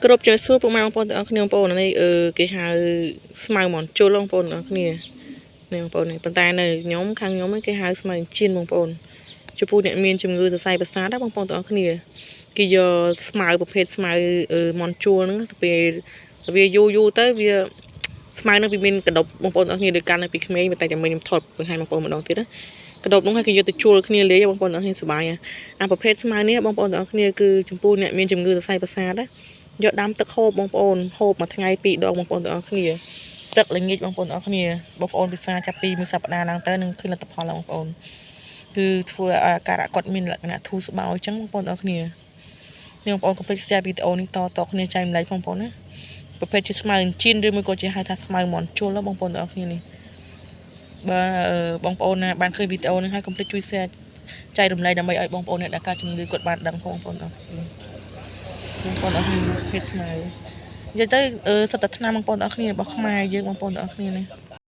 គ្រប់ជួយសួរពុកម៉ែបងប្អូនទាំងអស់គ្នាបងប្អូននេះគេហៅស្មៅហ្មងចូលបងប្អូនទាំងអស់គ្នានេះបងប្អូននេះប៉ុន្តែនៅខ្ញុំខាងខ្ញុំគេហៅស្មៅជៀនបងប្អូនចំពោះអ្នកមានជំងឺសរសៃប្រសាទណាបងប្អូនទាំងអស់គ្នាគេយកស្មៅប្រភេទស្មៅមន់ជួលហ្នឹងពេលវាយូរទៅវាស្មៅនឹងវាមានកដប់បងប្អូនទាំងអស់គ្នាដូចកាន់នៅពីក្មេងតែចាំមិញខ្ញុំថតបង្ហាញបងប្អូនម្ដងទៀតណាកដប់នោះឲ្យគេយកទៅជួលគ្នាលេងបងប្អូនទាំងអស់គ្នាសប្បាយអាប្រភេទស្មៅនេះបងប្អូនទាំងអស់គ្នាគឺចំពោះអ្នកមានជំងឺសរសៃប្រសាទណាយកដាំទឹកហូបបងប្អូនហូបមួយថ្ងៃ2 ដងបងប្អូនទាំងអស់គ្នាព្រឹកល្ងាចបងប្អូនទាំងអស់គ្នាបងប្អូនពិសាចាប់ពីមួយសប្តាហ៍ឡើងទៅនឹងឃើញលទ្ធផលបងប្អូនគឺធ្វើឲ្យអាការៈគាត់មានលក្ខណៈធូរស្បើយអញ្ចឹងបងប្អូនទាំងអស់គ្នានេះបងប្អូនកុំភ្លេច share វីដេអូនេះតគ្នាចែកម្លែកបងប្អូនណាប្រភេទជាស្មៅជៀនឬមួយក៏ជាហៅថាស្មៅមន់ជុលបងប្អូនទាំងអស់គ្នានេះបើបងប្អូនណាបានឃើញវីដេអូនេះហើយកុំភ្លេចជួយ share ចែករំលែកដើម្បីឲ្យបងប្អូនអ្នកដែលកើតជំងឺគាត់បានដឹងផងបងប្អូនទាំងអស់គ្នាបងប្អូនអស់គ្នាភេទស្មៅនិយាយទៅសិតតែថ្នាំបងប្អូនទាំងអស់គ្នារបស់ខ្មែរយើងបងប្អូនទាំងអស់គ្នានេះ